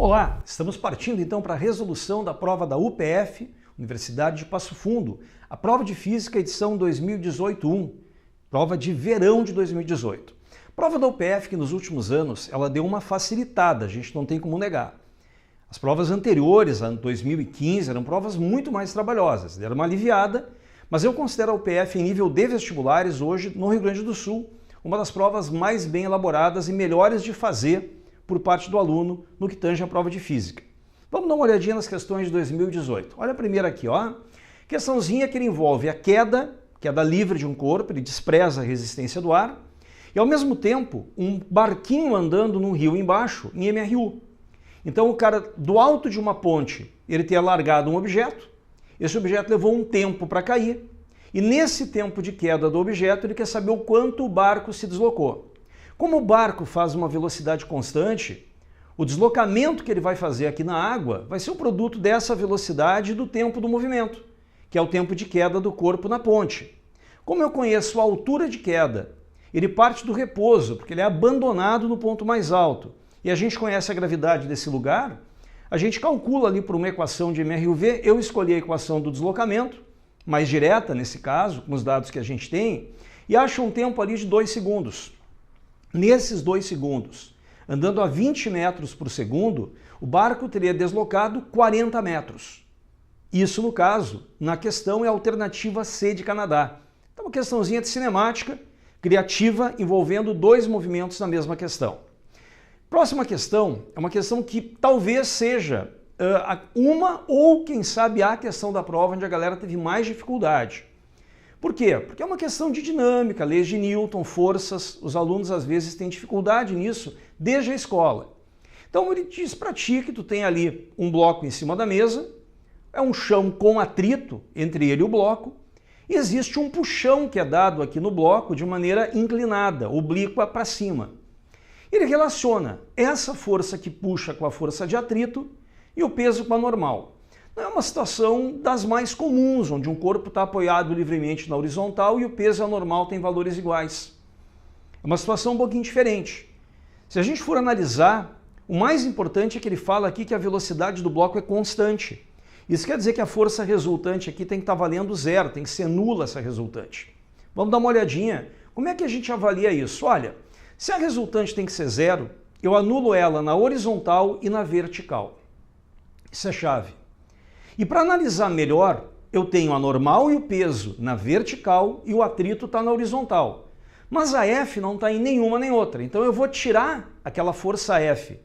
Olá, estamos partindo então para a resolução da prova da UPF, Universidade de Passo Fundo, a prova de Física edição 2018-1, prova de verão de 2018. Prova da UPF que nos últimos anos ela deu uma facilitada, a gente não tem como negar. As provas anteriores, ano 2015, eram provas muito mais trabalhosas, deram uma aliviada, mas eu considero a UPF em nível de vestibulares hoje, no Rio Grande do Sul, uma das provas mais bem elaboradas e melhores de fazer por parte do aluno no que tange a prova de Física. Vamos dar uma olhadinha nas questões de 2018. Olha a primeira aqui, ó. Questãozinha que envolve a queda livre de um corpo, ele despreza a resistência do ar, e ao mesmo tempo um barquinho andando num rio embaixo, em MRU. Então o cara, do alto de uma ponte, ele tem largado um objeto, esse objeto levou um tempo para cair, e nesse tempo de queda do objeto ele quer saber o quanto o barco se deslocou. Como o barco faz uma velocidade constante, o deslocamento que ele vai fazer aqui na água vai ser o produto dessa velocidade e do tempo do movimento, que é o tempo de queda do corpo na ponte. Como eu conheço a altura de queda, ele parte do repouso, porque ele é abandonado no ponto mais alto, e a gente conhece a gravidade desse lugar, a gente calcula ali por uma equação de MRUV, eu escolhi a equação do deslocamento, mais direta nesse caso, com os dados que a gente tem, e acho um tempo ali de 2 segundos. Nesses 2 segundos, andando a 20 metros por segundo, o barco teria deslocado 40 metros. Isso, no caso, na questão é a alternativa C de Canadá. Então, uma questãozinha de cinemática, criativa, envolvendo 2 movimentos na mesma questão. Próxima questão é uma questão que talvez seja uma ou, quem sabe, a questão da prova onde a galera teve mais dificuldade. Por quê? Porque é uma questão de dinâmica, leis de Newton, forças, os alunos às vezes têm dificuldade nisso desde a escola. Então ele diz para ti que tu tem ali um bloco em cima da mesa, é um chão com atrito entre ele e o bloco, e existe um puxão que é dado aqui no bloco de maneira inclinada, oblíqua para cima. Ele relaciona essa força que puxa com a força de atrito e o peso com a normal. Não é uma situação das mais comuns, onde um corpo está apoiado livremente na horizontal e o peso e a normal têm valores iguais. É uma situação um pouquinho diferente. Se a gente for analisar, o mais importante é que ele fala aqui que a velocidade do bloco é constante. Isso quer dizer que a força resultante aqui tem que estar valendo zero, tem que ser nula essa resultante. Vamos dar uma olhadinha. Como é que a gente avalia isso? Olha, se a resultante tem que ser zero, eu anulo ela na horizontal e na vertical. Isso é chave. E para analisar melhor, eu tenho a normal e o peso na vertical e o atrito está na horizontal. Mas a F não está em nenhuma nem outra. Então eu vou tirar aquela força F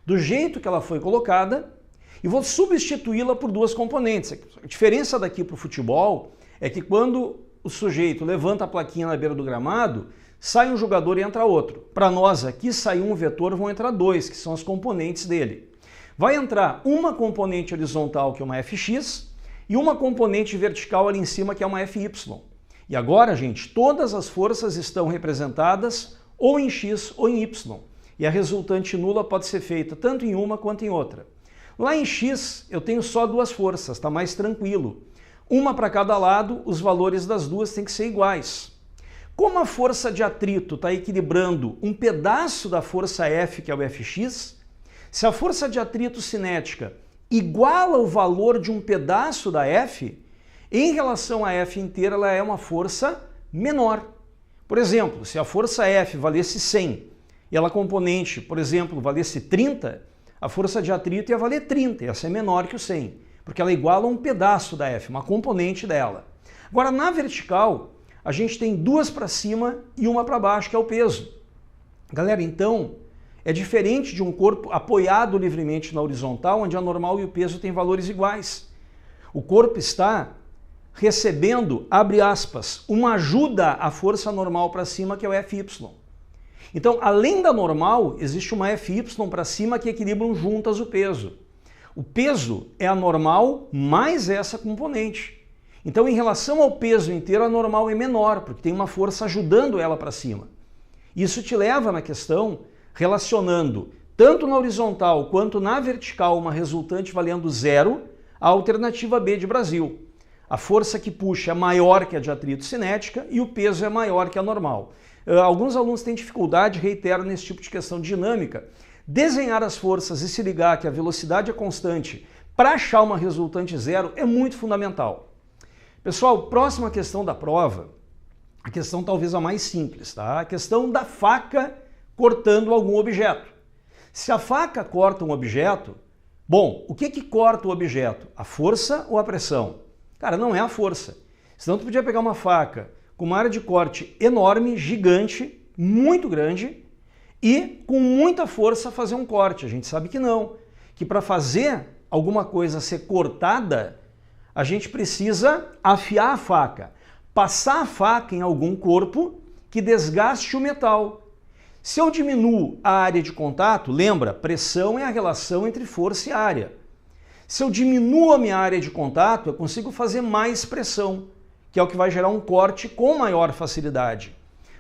do jeito que ela foi colocada e vou substituí-la por 2 componentes. A diferença daqui para o futebol é que quando o sujeito levanta a plaquinha na beira do gramado, sai um jogador e entra outro. Para nós aqui, sai um vetor, vão entrar 2, que são as componentes dele. Vai entrar uma componente horizontal, que é uma Fx, e uma componente vertical ali em cima, que é uma Fy. E agora, gente, todas as forças estão representadas ou em x ou em y. E a resultante nula pode ser feita tanto em uma quanto em outra. Lá em x, eu tenho só 2 forças, está mais tranquilo. Uma para cada lado, os valores das duas têm que ser iguais. Como a força de atrito está equilibrando um pedaço da força F, que é o Fx, se a força de atrito cinética iguala o valor de um pedaço da F, em relação à F inteira, ela é uma força menor. Por exemplo, se a força F valesse 100 e ela componente, por exemplo, valesse 30, a força de atrito ia valer 30, ia ser menor que o 100, porque ela iguala um pedaço da F, uma componente dela. Agora, na vertical, a gente tem 2 para cima e uma para baixo, que é o peso. Galera, então, é diferente de um corpo apoiado livremente na horizontal, onde a normal e o peso têm valores iguais. O corpo está recebendo, abre aspas, uma ajuda à força normal para cima, que é o Fy. Então, além da normal, existe uma Fy para cima que equilibram juntas o peso. O peso é a normal mais essa componente. Então, em relação ao peso inteiro, a normal é menor, porque tem uma força ajudando ela para cima. Isso te leva na questão relacionando tanto na horizontal quanto na vertical uma resultante valendo 0, a alternativa B de Brasil. A força que puxa é maior que a de atrito cinética e o peso é maior que a normal. Alguns alunos têm dificuldade, reitero, nesse tipo de questão dinâmica, Desenhar as forças e se ligar que a velocidade é constante para achar uma resultante zero é muito fundamental. Pessoal, próxima questão da prova, a questão talvez a mais simples, tá? A questão da faca cortando algum objeto. Se a faca corta um objeto, bom, o que corta o objeto? A força ou a pressão? Cara, não é a força. Senão tu podia pegar uma faca com uma área de corte enorme, gigante, muito grande, e com muita força fazer um corte. A gente sabe que não. Que para fazer alguma coisa ser cortada, a gente precisa afiar a faca, passar a faca em algum corpo que desgaste o metal. Se eu diminuo a área de contato, lembra, pressão é a relação entre força e área. Se eu diminuo a minha área de contato, eu consigo fazer mais pressão, que é o que vai gerar um corte com maior facilidade.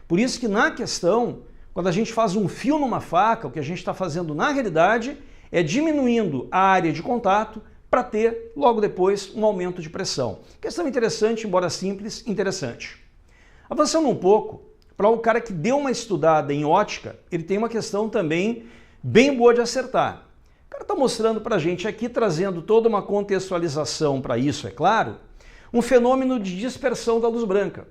Por isso que na questão, quando a gente faz um fio numa faca, o que a gente está fazendo na realidade é diminuindo a área de contato para ter, logo depois, um aumento de pressão. Questão interessante, embora simples, interessante. Avançando um pouco, para o cara que deu uma estudada em ótica, ele tem uma questão também bem boa de acertar. O cara está mostrando para a gente aqui, trazendo toda uma contextualização para isso, é claro, um fenômeno de dispersão da luz branca.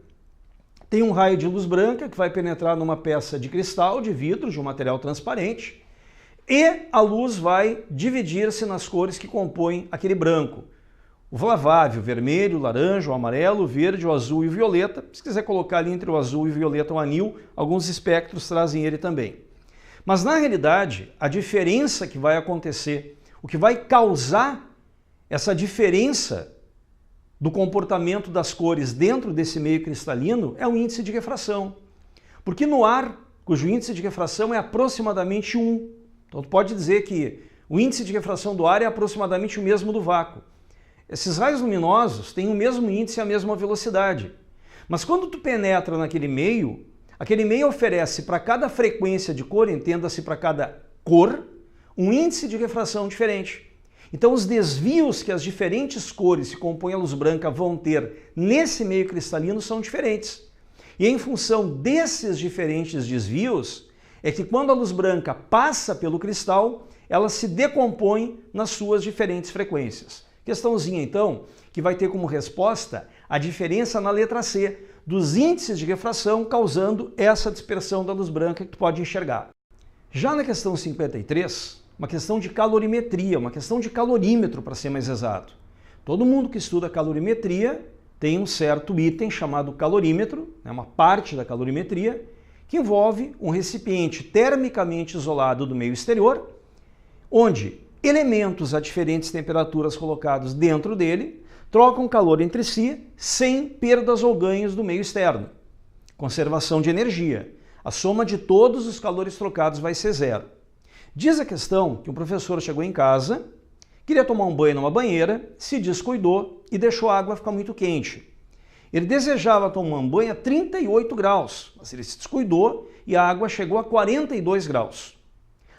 Tem um raio de luz branca que vai penetrar numa peça de cristal, de vidro, de um material transparente, e a luz vai dividir-se nas cores que compõem aquele branco. O Vlavável, o vermelho, o laranja, o amarelo, o verde, o azul e o violeta. Se quiser colocar ali entre o azul e o violeta um anil, alguns espectros trazem ele também. Mas na realidade, a diferença que vai acontecer, o que vai causar essa diferença do comportamento das cores dentro desse meio cristalino é o índice de refração. Porque no ar, cujo índice de refração é aproximadamente 1, então tu pode dizer que o índice de refração do ar é aproximadamente o mesmo do vácuo. Esses raios luminosos têm o mesmo índice e a mesma velocidade. Mas quando tu penetra naquele meio, aquele meio oferece para cada frequência de cor, entenda-se para cada cor, um índice de refração diferente. Então os desvios que as diferentes cores que compõem a luz branca vão ter nesse meio cristalino são diferentes. E em função desses diferentes desvios, é que quando a luz branca passa pelo cristal, ela se decompõe nas suas diferentes frequências. Questãozinha, então, que vai ter como resposta a diferença na letra C dos índices de refração causando essa dispersão da luz branca que tu pode enxergar. Já na questão 53, uma questão de calorimetria, uma questão de calorímetro, para ser mais exato. Todo mundo que estuda calorimetria tem um certo item chamado calorímetro, uma parte da calorimetria, que envolve um recipiente termicamente isolado do meio exterior, onde elementos a diferentes temperaturas colocados dentro dele trocam calor entre si sem perdas ou ganhos do meio externo. Conservação de energia. A soma de todos os calores trocados vai ser zero. Diz a questão que um professor chegou em casa, queria tomar um banho numa banheira, se descuidou e deixou a água ficar muito quente. Ele desejava tomar um banho a 38 graus, mas ele se descuidou e a água chegou a 42 graus.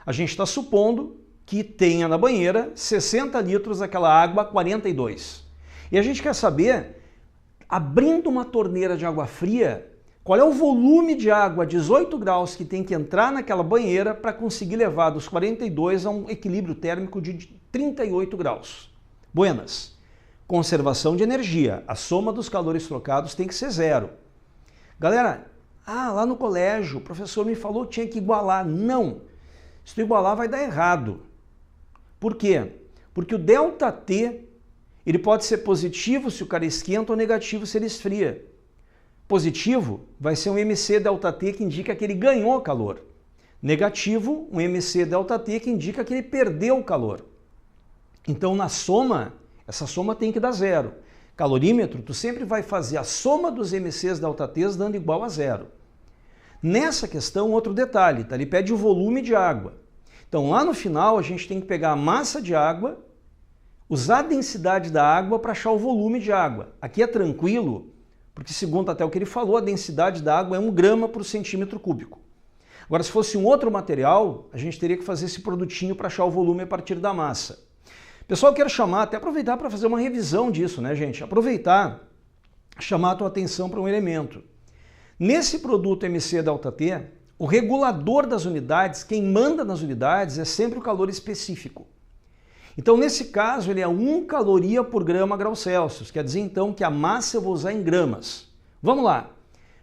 A gente está supondo que tenha na banheira 60 litros daquela água a 42. E a gente quer saber, abrindo uma torneira de água fria, qual é o volume de água a 18 graus que tem que entrar naquela banheira para conseguir levar dos 42 a um equilíbrio térmico de 38 graus. Buenas. Conservação de energia. A soma dos calores trocados tem que ser zero. Galera, lá no colégio o professor me falou que tinha que igualar. Não. Se tu igualar vai dar errado. Por quê? Porque o ΔT ele pode ser positivo se o cara esquenta ou negativo se ele esfria. Positivo vai ser um MC∆T que indica que ele ganhou calor. Negativo, um MC∆T que indica que ele perdeu calor. Então na soma, essa soma tem que dar zero. Calorímetro, tu sempre vai fazer a soma dos MCs∆Ts dando igual a zero. Nessa questão, outro detalhe, tá? Ele pede o volume de água. Então lá no final a gente tem que pegar a massa de água, usar a densidade da água para achar o volume de água. Aqui é tranquilo, porque segundo até o que ele falou, a densidade da água é 1 grama por centímetro cúbico. Agora, se fosse um outro material, a gente teria que fazer esse produtinho para achar o volume a partir da massa. Pessoal, eu quero chamar, até aproveitar para fazer uma revisão disso, né, gente? Aproveitar, chamar a tua atenção para um elemento. Nesse produto MC∆T, O regulador das unidades, quem manda nas unidades, é sempre o calor específico. Então, nesse caso, ele é 1 caloria por grama grau Celsius. Quer dizer, então, que a massa eu vou usar em gramas. Vamos lá.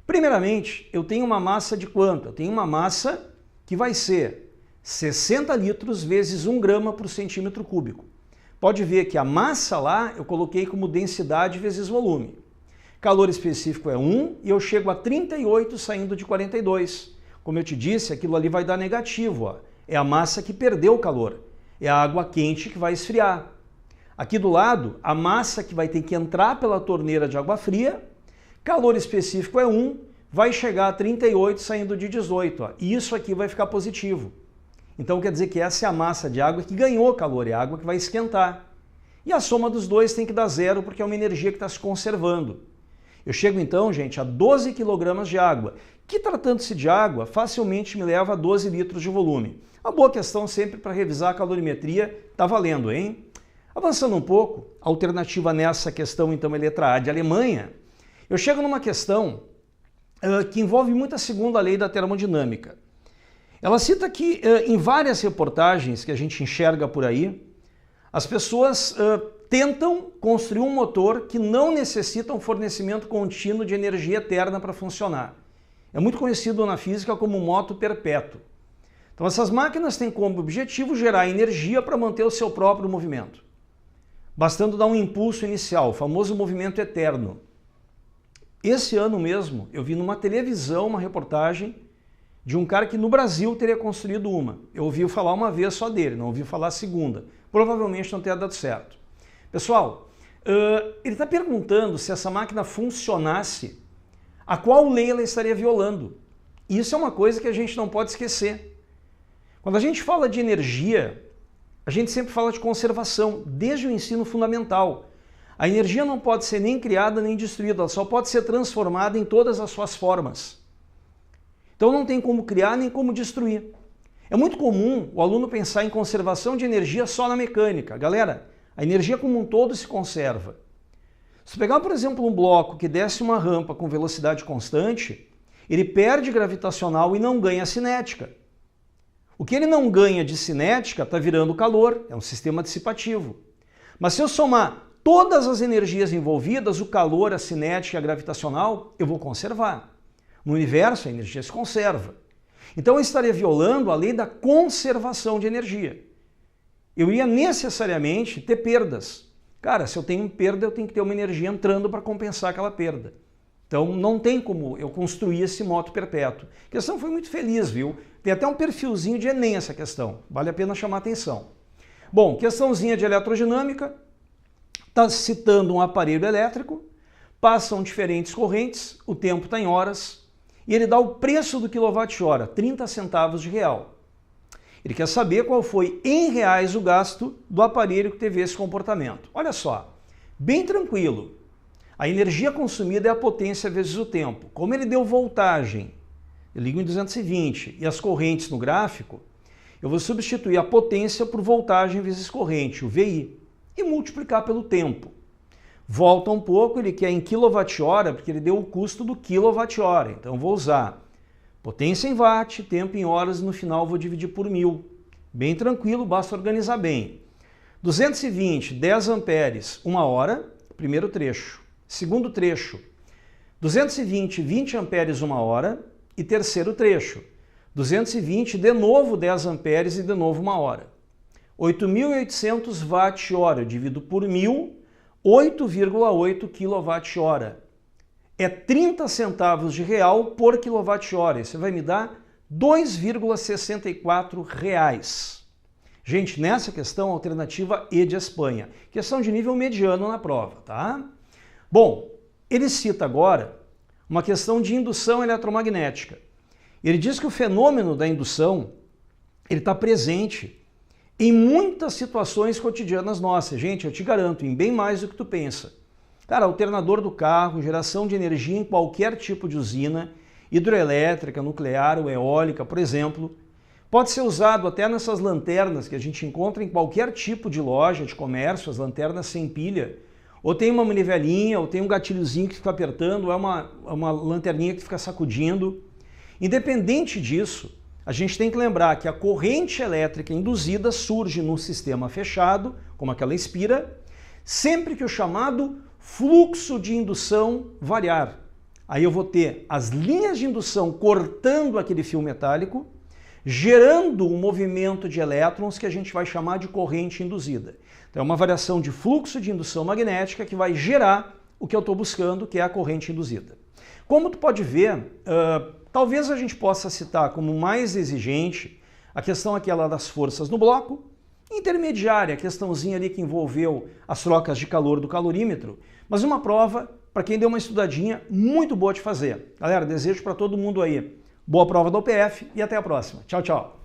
Primeiramente, eu tenho uma massa de quanto? Eu tenho uma massa que vai ser 60 litros vezes 1 grama por centímetro cúbico. Pode ver que a massa lá eu coloquei como densidade vezes volume. Calor específico é 1 e eu chego a 38 saindo de 42. Como eu te disse, aquilo ali vai dar negativo. Ó. É a massa que perdeu o calor. É a água quente que vai esfriar. Aqui do lado, a massa que vai ter que entrar pela torneira de água fria, calor específico é 1, vai chegar a 38 saindo de 18. Ó. E isso aqui vai ficar positivo. Então quer dizer que essa é a massa de água que ganhou calor, é a água que vai esquentar. E a soma dos dois tem que dar 0 porque é uma energia que está se conservando. Eu chego então, gente, a 12 kg de água, que tratando-se de água, facilmente me leva a 12 litros de volume. Uma boa questão sempre para revisar a calorimetria, tá valendo, hein? Avançando um pouco, a alternativa nessa questão então é letra A de Alemanha. Eu chego numa questão que envolve muito a segunda lei da termodinâmica. Ela cita que em várias reportagens que a gente enxerga por aí, as pessoas tentam construir um motor que não necessita um fornecimento contínuo de energia eterna para funcionar. É muito conhecido na física como moto perpétuo. Então essas máquinas têm como objetivo gerar energia para manter o seu próprio movimento, bastando dar um impulso inicial, o famoso movimento eterno. Esse ano mesmo eu vi numa televisão uma reportagem de um cara que no Brasil teria construído uma. Eu ouvi falar uma vez só dele, não ouvi falar a segunda. Provavelmente não teria dado certo. Pessoal, ele está perguntando se essa máquina funcionasse, a qual lei ela estaria violando. E isso é uma coisa que a gente não pode esquecer. Quando a gente fala de energia, a gente sempre fala de conservação, desde o ensino fundamental. A energia não pode ser nem criada nem destruída, ela só pode ser transformada em todas as suas formas. Então não tem como criar nem como destruir. É muito comum o aluno pensar em conservação de energia só na mecânica. Galera, a energia como um todo se conserva. Se pegar, por exemplo, um bloco que desce uma rampa com velocidade constante, ele perde gravitacional e não ganha cinética. O que ele não ganha de cinética está virando calor, é um sistema dissipativo. Mas se eu somar todas as energias envolvidas, o calor, a cinética e a gravitacional, eu vou conservar. No universo, a energia se conserva. Então eu estaria violando a lei da conservação de energia. Eu ia necessariamente ter perdas. Cara, se eu tenho perda, eu tenho que ter uma energia entrando para compensar aquela perda. Então não tem como eu construir esse moto perpétuo. A questão foi muito feliz, viu? Tem até um perfilzinho de Enem essa questão. Vale a pena chamar atenção. Bom, questãozinha de eletrodinâmica. Está citando um aparelho elétrico. Passam diferentes correntes, o tempo está em horas. E ele dá o preço do quilowatt-hora, 30 centavos de real. Ele quer saber qual foi em reais o gasto do aparelho que teve esse comportamento. Olha só, bem tranquilo. A energia consumida é a potência vezes o tempo. Como ele deu voltagem, eu ligo em 220, e as correntes no gráfico, eu vou substituir a potência por voltagem vezes corrente, o VI, e multiplicar pelo tempo. Volta um pouco, ele quer em quilowatt-hora, porque ele deu o custo do quilowatt-hora. Então eu vou usar potência em watt, tempo em horas, e no final vou dividir por 1000. Bem tranquilo, basta organizar bem. 220, 10 amperes, 1 hora, primeiro trecho. Segundo trecho, 220, 20 amperes, 1 hora. E terceiro trecho, 220, de novo 10 amperes e de novo 1 hora. 8.800 watt-hora, eu divido por 1000, 8,8 kWh. É 30 centavos de real por quilowatt-hora. Isso vai me dar 2,64 reais. Gente, nessa questão, alternativa E de Espanha. Questão de nível mediano na prova, tá? Bom, ele cita agora uma questão de indução eletromagnética. Ele diz que o fenômeno da indução ele está presente em muitas situações cotidianas nossas. Gente, eu te garanto, em bem mais do que tu pensa. Cara, alternador do carro, geração de energia em qualquer tipo de usina, hidroelétrica, nuclear ou eólica, por exemplo, pode ser usado até nessas lanternas que a gente encontra em qualquer tipo de loja de comércio, as lanternas sem pilha, ou tem uma manivelinha, ou tem um gatilhozinho que fica apertando, ou é uma lanterninha que fica sacudindo. Independente disso, a gente tem que lembrar que a corrente elétrica induzida surge num sistema fechado, como aquela Inspira, sempre que o chamado fluxo de indução variar. Aí eu vou ter as linhas de indução cortando aquele fio metálico, gerando um movimento de elétrons que a gente vai chamar de corrente induzida. Então é uma variação de fluxo de indução magnética que vai gerar o que eu estou buscando, que é a corrente induzida. Como tu pode ver, talvez a gente possa citar como mais exigente a questão aquela das forças no bloco, intermediária, a questãozinha ali que envolveu as trocas de calor do calorímetro, mas uma prova, para quem deu uma estudadinha, muito boa de fazer. Galera, desejo para todo mundo aí boa prova da UPF e até a próxima. Tchau, tchau!